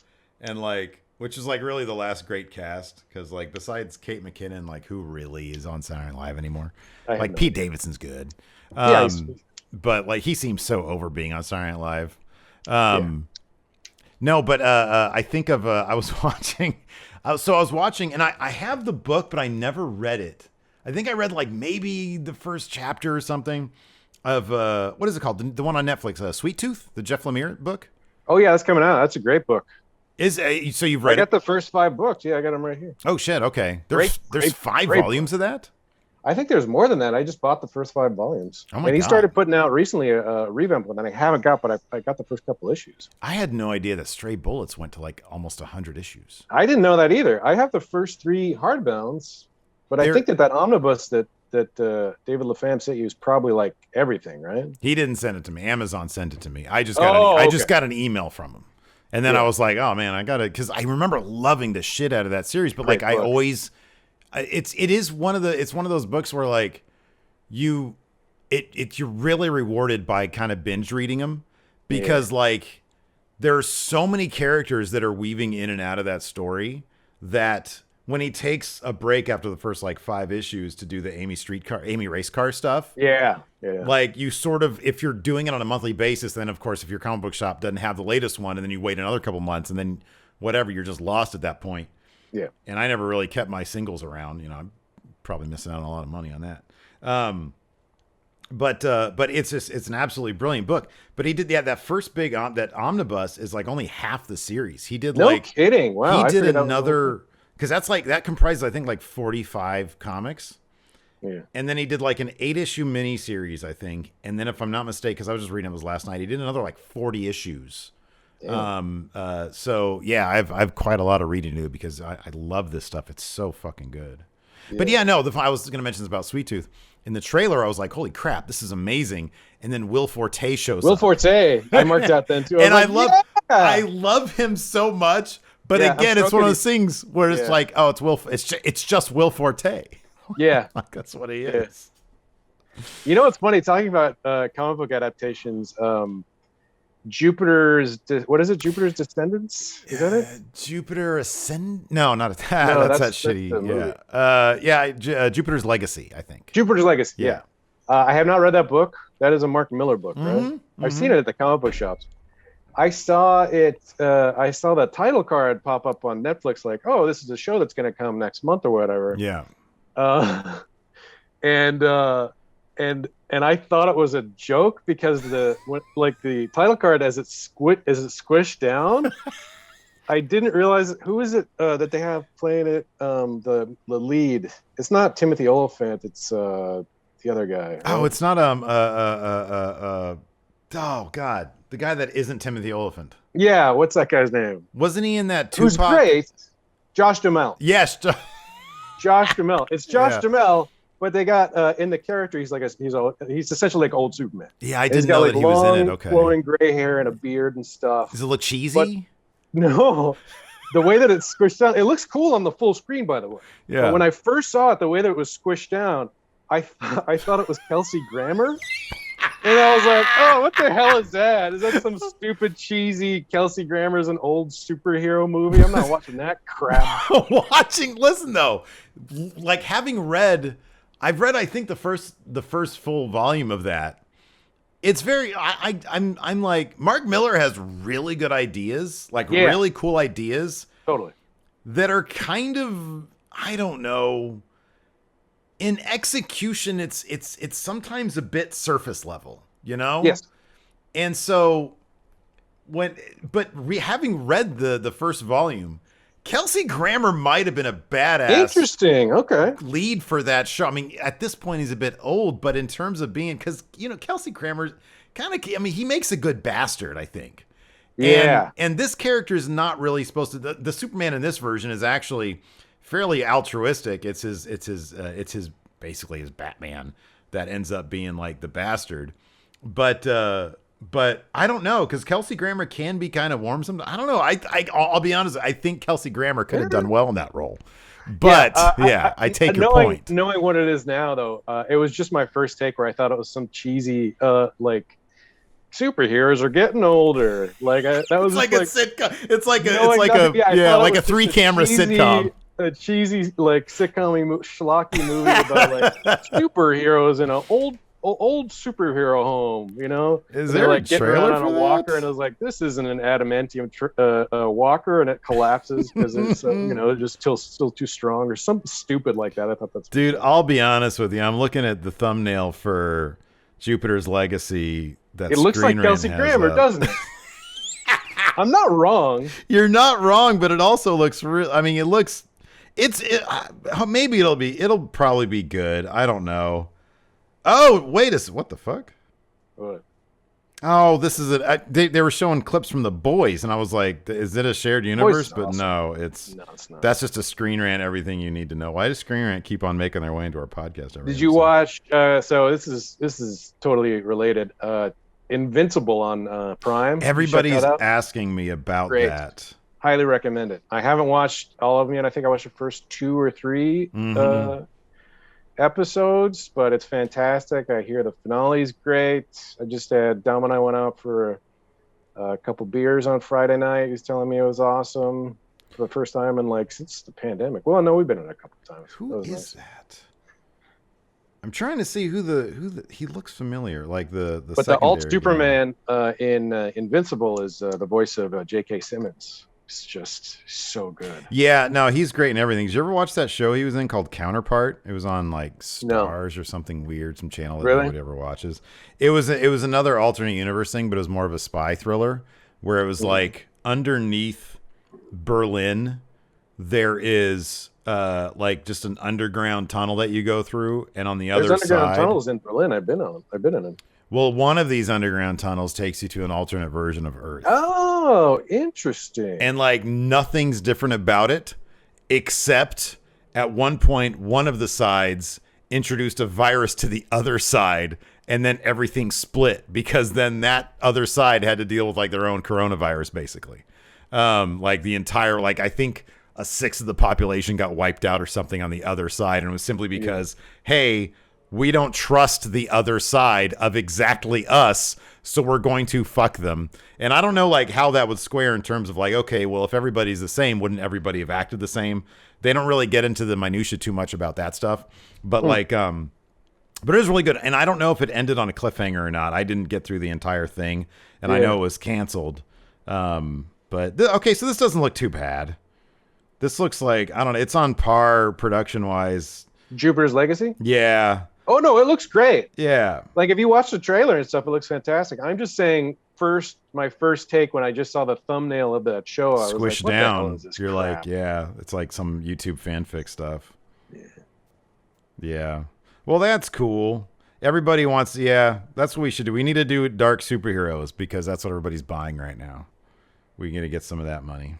and like, which is like really the last great cast, because like besides Kate McKinnon, like who really is on Saturday Night Live anymore? Like Pete Davidson's good, but like he seems so over being on Saturday Night Live. No, but I think of I was watching. I was watching, and I have the book, but I never read it. I think I read like maybe the first chapter or something of what is it called? The one on Netflix, Sweet Tooth, the Jeff Lemire book. Oh yeah, that's coming out. That's a great book. So you've read? I got the first 5 books. Yeah, I got them right here. Oh shit. Okay. There's 5 volumes of that. I think there's more than that. I just bought the first 5 volumes. Oh my and he God. started putting out recently a revamp one that I haven't got, but I got the first couple issues. I had no idea that Stray Bullets went to like almost 100 issues. I didn't know that either. I have the first 3 hardbounds, but I think that omnibus that David LaFamme sent you is probably like everything, right? He didn't send it to me. Amazon sent it to me. I just got an email from him. And then I was like, oh man, I got to, because I remember loving the shit out of that series, but like I always, it's one of those books where like you're really rewarded by kind of binge reading them, because like there are so many characters that are weaving in and out of that story that when he takes a break after the first like 5 issues to do the Amy race car stuff. Yeah. Like you sort of, if you're doing it on a monthly basis, then of course, if your comic book shop doesn't have the latest one and then you wait another couple months and then whatever, you're just lost at that point. Yeah. And I never really kept my singles around, I'm probably missing out on a lot of money on that. But it's an absolutely brilliant book. But he did that first big that omnibus is like only half the series. He did no kidding. Wow. He did another, because that comprises I think like 45 comics. Yeah. And then he did like an 8-issue miniseries, I think. And then if I'm not mistaken, because I was just reading it was last night, he did another like 40 issues. Damn. So yeah, I've quite a lot of reading to do because I love this stuff. It's so fucking good. Yeah. But I was going to mention this about Sweet Tooth. In the trailer, I was like, holy crap, this is amazing. And then Will Forte shows up. Will Forte. I marked out then too. I love him so much. But again, it's one of those things where it's like, oh, it's just Will Forte. Yeah. Like, that's what he is. You know what's funny? Talking about comic book adaptations, Jupiter's Descendants? Is that it? Jupiter Ascend? No, not that. No, that's that shitty. Jupiter's Legacy, I think. Jupiter's Legacy. Yeah. I have not read that book. That is a Mark Miller book, right? Mm-hmm. I've seen it at the comic book shops. I saw it. I saw the title card pop up on Netflix, like, "Oh, this is a show that's going to come next month or whatever." Yeah. And I thought it was a joke because the title card as it's squished down. I didn't realize who is it that they have playing it. The lead. It's not Timothy Olyphant. It's the other guy. Right? Oh, it's not oh God, the guy that isn't Timothy Olyphant. Yeah, what's that guy's name? Wasn't he in that Tupac? Who's great? Josh Duhamel. Yes, Josh Duhamel. It's Josh Duhamel, but they got in the character. He's he's essentially like old Superman. Yeah, I didn't know that he was in it. Okay, flowing gray hair and a beard and stuff. Is it a little cheesy? But, no, the way that it's squished down, it looks cool on the full screen, by the way. Yeah. But when I first saw it, the way that it was squished down, I thought it was Kelsey Grammer. And I was like, oh, what the hell is that? Is that some stupid, cheesy Kelsey Grammer's an old superhero movie? I'm not watching that crap. Listen, though, like I've read, I think the first full volume of that. It's very, I'm like, Mark Miller has really good ideas, like really cool ideas. Totally. That are kind of, I don't know, in execution, it's sometimes a bit surface level, you know? Yes. And so having read the first volume, Kelsey Grammer might have been a badass. Interesting. Okay. Lead for that show. I mean, at this point he's a bit old, but in terms of being, because Kelsey Grammer kind of, I mean, he makes a good bastard, I think. Yeah. And this character is not really supposed to. The Superman in this version is actually fairly altruistic. It's his basically his Batman that ends up being like the bastard. But I don't know, because Kelsey Grammer can be kind of warm sometimes. I don't know. I'll be honest. I think Kelsey Grammer could have done well in that role. But I take your point. Knowing what it is now, though, it was just my first take where I thought it was some cheesy like superheroes are getting older. Like that was like a sitcom. It's like a like a 3-camera sitcom. A cheesy like sitcom schlocky movie about like superheroes in an old superhero home, you know? Is there like getting around on a walker, and I was like, this isn't an adamantium walker, and it collapses because it's just still too strong or something stupid like that. I thought that's dude. I'll be honest with you. I'm looking at the thumbnail for Jupiter's Legacy. That it looks like Kelsey Grammer, doesn't it? I'm not wrong. You're not wrong, but it also looks real. I mean, it looks. Maybe it'll probably be good. I don't know. Oh, wait a second. What the fuck? What? Oh, this is it. They were showing clips from The Boys, and I was like, is it a shared universe? But awesome. No, it's not. That's just a Screen Rant, everything you need to know. Why does Screen Rant keep on making their way into our podcast? Did you watch, so this is totally related, Invincible on Prime? Everybody's asking me about that. Highly recommend it. I haven't watched all of them yet. I think I watched the first 2 or 3 episodes, but it's fantastic. I hear the finale is great. I just had Dom and I went out for a couple beers on Friday night. He was telling me it was awesome for the first time in like since the pandemic. Well, no, we've been in a couple times. Who is that? I'm trying to see who he looks familiar, like the. But the alt Superman in Invincible is the voice of J.K. Simmons. It's just so good. Yeah, no, he's great in everything. Did you ever watch that show he was in called Counterpart? It was on like Stars or something weird, some channel that nobody ever watches. It was another alternate universe thing, but it was more of a spy thriller where it was like underneath Berlin there is like just an underground tunnel that you go through, and on the other side, there's underground tunnels in Berlin. I've been in them. Well, one of these underground tunnels takes you to an alternate version of Earth. Oh, interesting. And like nothing's different about it, except at one point, one of the sides introduced a virus to the other side, and then everything split because then that other side had to deal with like their own coronavirus, basically. Like the entire, like I think a sixth of the population got wiped out or something on the other side, and it was simply because, hey, we don't trust the other side of exactly us, so we're going to fuck them. And I don't know like how that would square in terms of like, okay, well, if everybody's the same, wouldn't everybody have acted the same? They don't really get into the minutia too much about that stuff. But but it was really good. And I don't know if it ended on a cliffhanger or not. I didn't get through the entire thing, and I know it was canceled. Okay, so this doesn't look too bad. This looks like, I don't know, it's on par production-wise. Jupiter's Legacy? Yeah. Oh, no, it looks great. Yeah. Like, if you watch the trailer and stuff, it looks fantastic. I'm just saying, my first take when I just saw the thumbnail of that show, I was Squish like, down. What the hell is this You're crap? like, yeah, it's like some YouTube fanfic stuff. Yeah. Yeah. Well, that's cool. Everybody wants, that's what we should do. We need to do dark superheroes because that's what everybody's buying right now. We're going to get some of that money.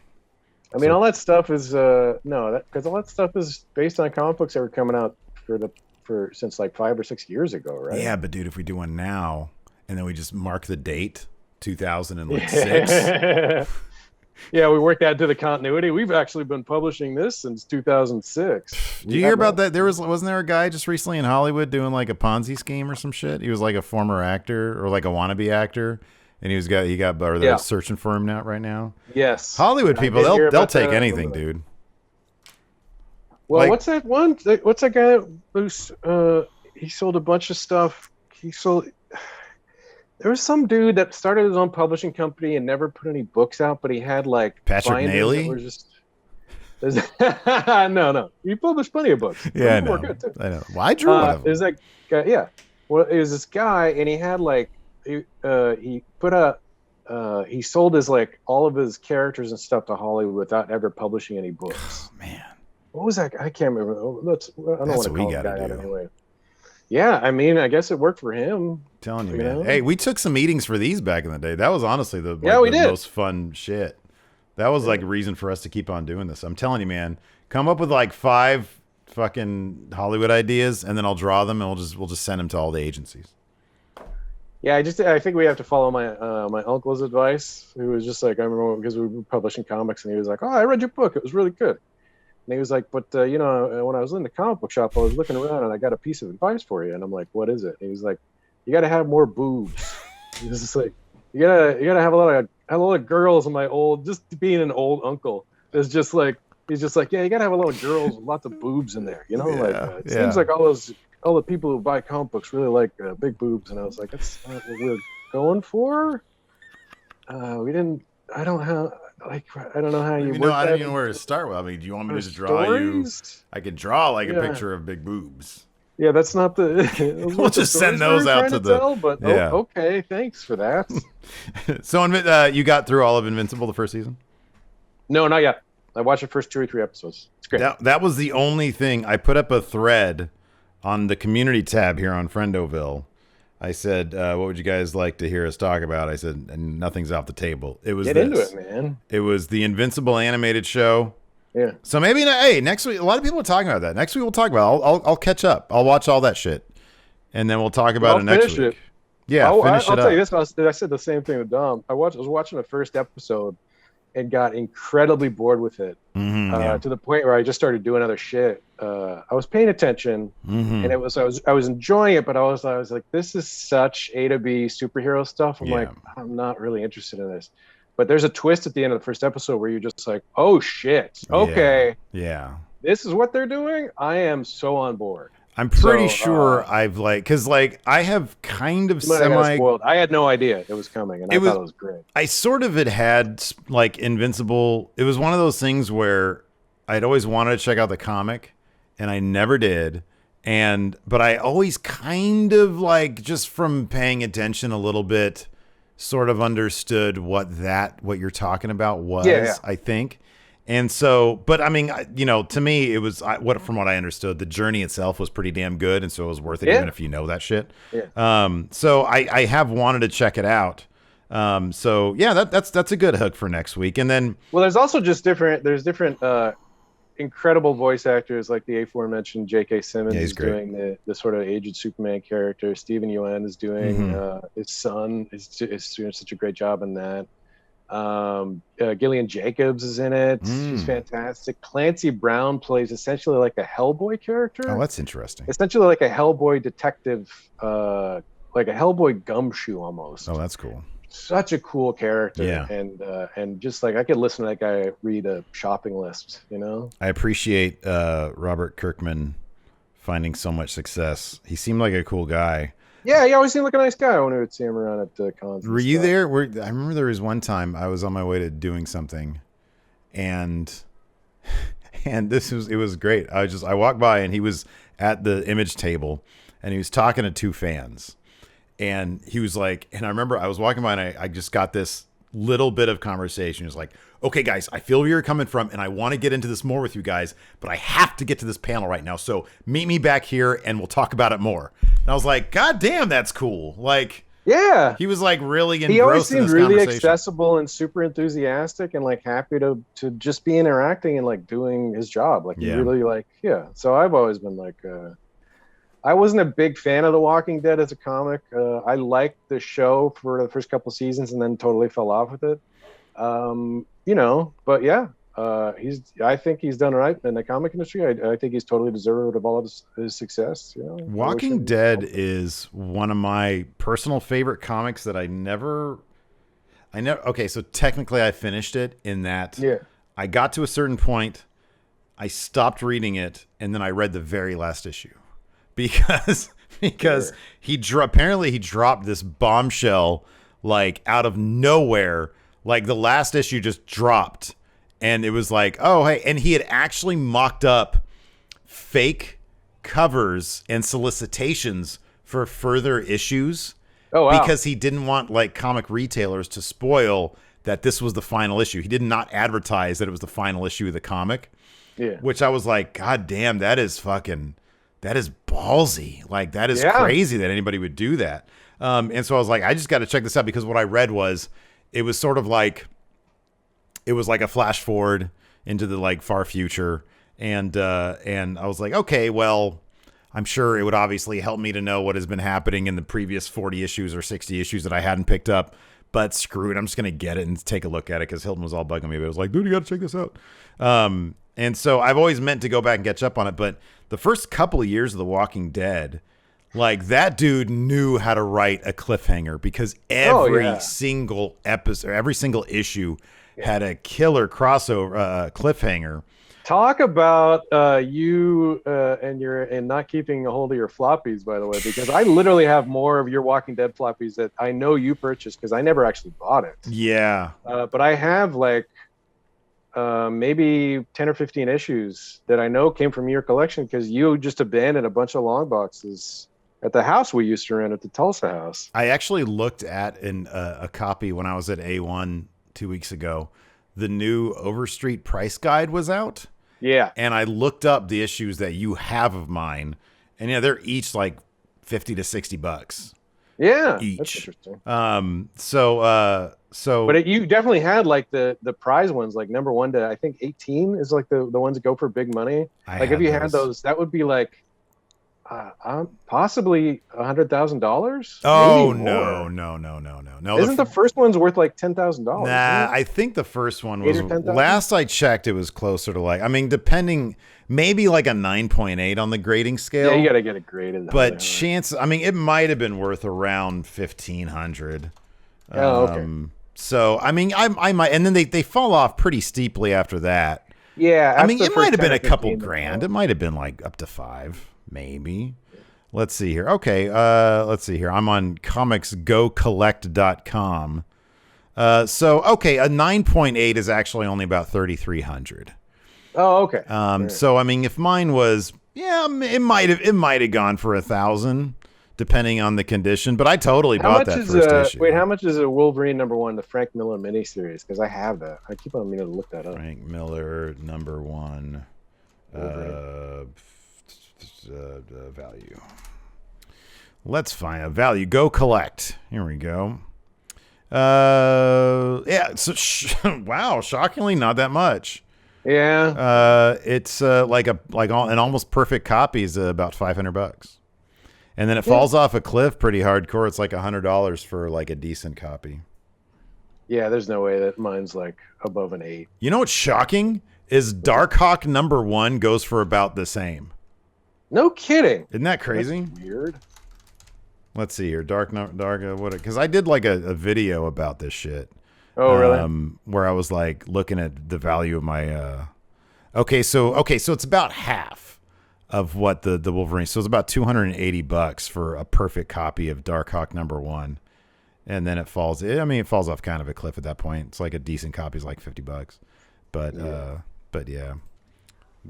I mean, all that stuff is because all that stuff is based on comic books that were coming out since like 5 or 6 years ago, right? Yeah, but dude, if we do one now and then we just mark the date, 2006. Yeah, we worked that to the continuity. We've actually been publishing this since 2006. Do you hear about that? Wasn't there a guy just recently in Hollywood doing like a Ponzi scheme or some shit? He was like a former actor or like a wannabe actor, and they're searching for him right now. Yes, Hollywood people, they'll take anything, dude. Well, like, what's that one? What's that guy who's he sold a bunch of stuff? There was some dude that started his own publishing company and never put any books out, but he had like Patrick Naley. No, he published plenty of books. Yeah, I know. Well, I drew one of them. There's that guy, yeah. Well, it was this guy, and he had like he sold his like all of his characters and stuff to Hollywood without ever publishing any books. Oh, man, what was that? I can't remember. That's what we got to do. Anyway. Yeah, I mean, I guess it worked for him. I'm telling you, man. Hey, we took some meetings for these back in the day. That was honestly the most fun shit. That was like a reason for us to keep on doing this. I'm telling you, man. Come up with like 5 fucking Hollywood ideas, and then I'll draw them, and we'll just send them to all the agencies. Yeah, I think we have to follow my my uncle's advice, who was just like, I remember because we were publishing comics, and he was like, "Oh, I read your book. It was really good." And he was like, but, when I was in the comic book shop, I was looking around and I got a piece of advice for you. And I'm like, what is it? And he was like, you got to have more boobs. He was just like, you gotta have a lot of girls. And just being an old uncle is just like, he's just like, yeah, you got to have a lot of girls with lots of boobs in there. It seems like all the people who buy comic books really like big boobs. And I was like, that's not what we're going for. I don't know how you work. I don't even know where to start with. I mean, do you want me to draw you? I could draw like a picture of big boobs. Yeah, that's not the. We'll just send those out to the. But okay, thanks for that. So, you got through all of Invincible the first season? No, not yet. I watched the first 2 or 3 episodes. It's great. That was the only thing. I put up a thread on the community tab here on Friendoville. I said, what would you guys like to hear us talk about? I said, and nothing's off the table. It was into it, man. It was the Invincible animated show. Yeah. So maybe, next week, a lot of people are talking about that. Next week we'll talk about it. I'll catch up. I'll watch all that shit. And then we'll talk about it next week. Yeah, finish it up. I'll tell you this. I said the same thing with Dom. I was watching the first episode and got incredibly bored with it to the point where I just started doing other shit. I was paying attention, and I was enjoying it, but I was like, this is such A to B superhero stuff. I'm like, I'm not really interested in this. But there's a twist at the end of the first episode where you're just like, oh shit, okay, this is what they're doing. I am so on board. I'm pretty sure I've I have kind of spoiled. I had no idea it was coming, and I thought it was great. I sort of had like Invincible. It was one of those things where I'd always wanted to check out the comic, and I never did. But I always kind of like, just from paying attention a little bit, sort of understood what you're talking about was. I think. And so, but I mean, to me, it was from what I understood, the journey itself was pretty damn good, and so it was worth it, even if you know that shit. Yeah. So I have wanted to check it out. So yeah, that's a good hook for next week. And then, well, there's also just different incredible voice actors, like the aforementioned J.K. Simmons is doing the sort of aged Superman character. Stephen Yeun is doing his son is doing such a great job in that. Gillian Jacobs is in it. She's fantastic. Clancy Brown plays essentially like a Hellboy character. Oh, that's interesting. Essentially like a Hellboy detective, like a Hellboy gumshoe almost. Oh, that's cool. Such a cool character. Yeah. And just like I could listen to that guy read a shopping list, I appreciate Robert Kirkman finding so much success. He seemed like a cool guy. Yeah, he always seemed like a nice guy when we would see him around at cons. Were you there? I remember there was one time I was on my way to doing something, and it was great. I walked by and he was at the image table, and he was talking to 2 fans, and he was like, and I remember I was walking by and I just got this little bit of conversation. It's like, okay, guys, I feel where you're coming from, and I want to get into this more with you guys, but I have to get to this panel right now. So meet me back here, and we'll talk about it more. And I was like, God damn, that's cool. Like, yeah, he was like really engrossed. He always in seemed this really conversation. accessible and super enthusiastic and like happy to just be interacting and like doing his job. Like he really like, So I've always been like, I wasn't a big fan of The Walking Dead as a comic. I liked the show for the first couple seasons and then totally fell off with it. But yeah, I think he's done right in the comic industry. I think he's totally deserved of all of his success. Walking Dead is one of my personal favorite comics that I never. Okay, so technically I finished it in that I got to a certain point, I stopped reading it, and then I read the very last issue because apparently he dropped this bombshell like out of nowhere. Like the last issue just dropped. And it was like, oh, hey. And he had actually mocked up fake covers and solicitations for further issues. Oh, wow. Because he didn't want like comic retailers to spoil that this was the final issue. He did not advertise that it was the final issue of the comic. Yeah. Which I was like, God damn, that is ballsy. Like, that is crazy that anybody would do that. And so I was like, I just got to check this out, because what I read was, it was sort of like, it was like a flash forward into the like far future. And I was like, okay, well, I'm sure it would obviously help me to know what has been happening in the previous 40 issues or 60 issues that I hadn't picked up, but screw it. I'm just going to get it and take a look at it, because Hilton was all bugging me. But I was like, dude, you got to check this out. And so I've always meant to go back and catch up on it. But the first couple of years of The Walking Dead, like, that dude knew how to write a cliffhanger, because every single episode, every single issue had a killer crossover cliffhanger. Talk about you and not keeping a hold of your floppies, by the way, because I literally have more of your Walking Dead floppies that I know you purchased, because I never actually bought it. Yeah. But I have like maybe 10 or 15 issues that I know came from your collection, because you just abandoned a bunch of long boxes at the house we used to rent at the Tulsa house. I actually looked at a copy when I was at A1 2 weeks ago. The new Overstreet price guide was out. Yeah. And I looked up the issues that you have of mine, and they're each like $50 to $60. Yeah. Each. That's interesting. But you definitely had like the prize ones, like number 1 to I think 18 is like the ones that go for big money. Like if you had those, that would be like possibly $100,000. Oh no! Isn't the first one's worth like $10,000? Nah, I think the first one was. Last I checked, it was closer to like. I mean, depending, maybe like a 9.8 on the grading scale. Yeah, you gotta get it graded. But chance, I mean, it might have been worth around $1,500. Oh, okay. So I mean, I might, and then they fall off pretty steeply after that. Yeah, I mean, it might have been a couple grand. It might have been like up to $5,000. Maybe. Let's see here. Okay, let's see here. I'm on comicsgocollect.com. So, okay, a 9.8 is actually only about $3,300. Oh, okay. So I mean, if mine was, it might have gone for $1,000, depending on the condition. But I totally bought that first issue. Wait, how much is a Wolverine #1, the Frank Miller miniseries? Because I have that. I keep on meaning to look that up. Frank Miller #1. Value. Let's find a value. Go collect. Here we go. Yeah. So wow, shockingly, not that much. Yeah. It's an almost perfect copy is about $500, and then it falls off a cliff pretty hardcore. It's like $100 for like a decent copy. Yeah, there's no way that mine's like above an 8. You know what's shocking is Darkhawk #1 goes for about the same. No kidding. Isn't that crazy? That's weird. Let's see here. What? Because I did like a video about this shit. Oh, really? Where I was like looking at the value of my. Okay, so it's about half of what the Wolverine. So it's about $280 for a perfect copy of Darkhawk #1, and then it falls. I mean, it falls off kind of a cliff at that point. It's like a decent copy is like $50, but yeah.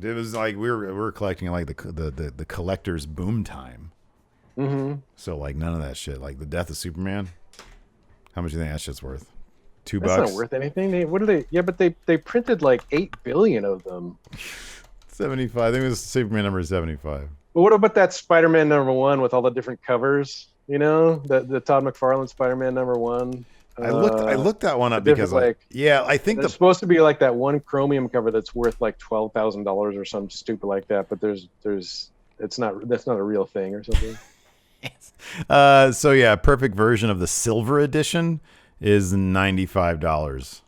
It was like we were collecting like the collector's boom time. Mm-hmm. So like none of that shit. Like the death of Superman. How much do you think that shit's worth? $2. That's not worth anything. What are they? Yeah, but they printed like 8 billion of them. 75. I think it was Superman number 75. But what about that Spider-Man #1 with all the different covers? You know, the Todd McFarlane Spider-Man #1. I looked that one up because I think it's supposed to be like that one chromium cover that's worth like $12,000 or something stupid like that. But that's not a real thing or something. So yeah, perfect version of the silver edition is $95.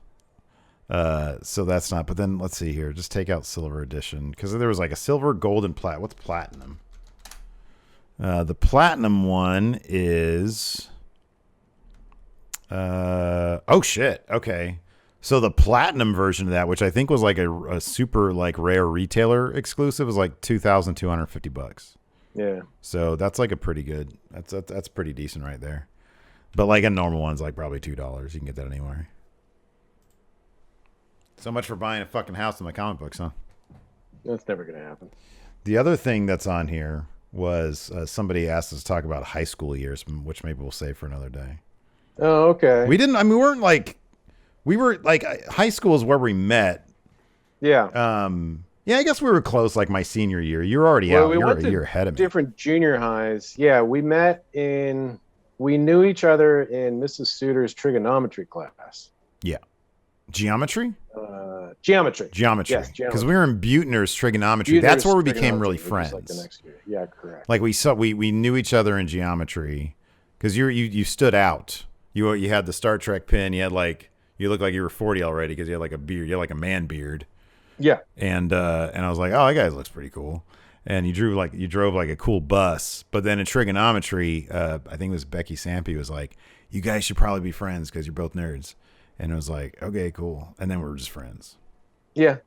So that's not. But then let's see here. Just take out silver edition because there was like a silver, gold, and plat. What's platinum? The platinum one is. Oh shit. Okay. So the platinum version of that, which I think was like a super like rare retailer exclusive, was like $2,250. Yeah. So that's like a pretty good. That's pretty decent right there. But like a normal one's like probably $2. You can get that anywhere. So much for buying a fucking house in my comic books, huh? That's never gonna happen. The other thing that's on here was somebody asked us to talk about high school years, which maybe we'll save for another day. Oh, okay. We didn't. I mean, we were like high school is where we met. Yeah. Yeah, I guess we were close. Like my senior year, you're already out. You're a year ahead of me. Different junior highs. Yeah, we knew each other in Mrs. Suter's trigonometry class. Yeah. Geometry. Geometry. Yes, because we were in Buettner's trigonometry. That's where we became really friends. Like the next year. Yeah, correct. Like we knew each other in geometry because you stood out. You had the Star Trek pin. You looked like you were 40 already because you had like a beard. You had like a man beard. Yeah. And I was like, oh, that guy looks pretty cool. And you drove like a cool bus. But then in trigonometry, I think it was Becky Sampe was like, you guys should probably be friends because you're both nerds. And it was like, okay, cool. And then we were just friends. Yeah.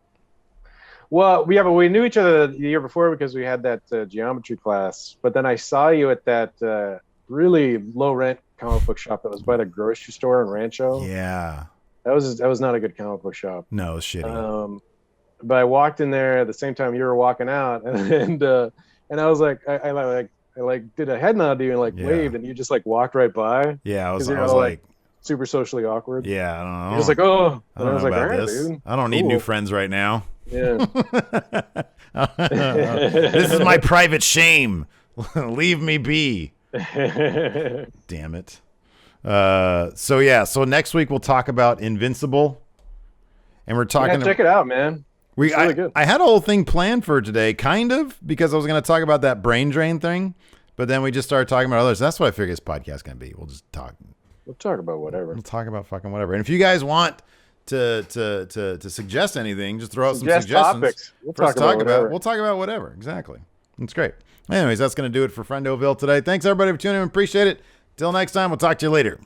Well, yeah, but we knew each other the year before because we had that geometry class. But then I saw you at that really low rent comic book shop that was by the grocery store in Rancho. Yeah. That was not a good comic book shop. No, it was shitty. But I walked in there at the same time you were walking out, and I was like, I did a head nod to you and like waved, and you just like walked right by. Yeah, I was like super socially awkward. Yeah, I don't know. He was like, oh, I don't know about this. Dude. I don't need new friends right now. Yeah. This is my private shame. Leave me be. Damn it. So next week we'll talk about Invincible, and we're talking. Check it out, man. It's really good. I had a whole thing planned for today, kind of, because I was going to talk about that brain drain thing, but then we just started talking about others. That's what I figured this podcast is going to be. We'll just talk. We'll talk about whatever. We'll talk about fucking whatever. And if you guys want to suggest anything, just throw out some suggestions. Topics. We'll talk about whatever. Exactly. That's great. Anyways, that's going to do it for Friendoville today. Thanks everybody for tuning in. Appreciate it. Till next time, we'll talk to you later.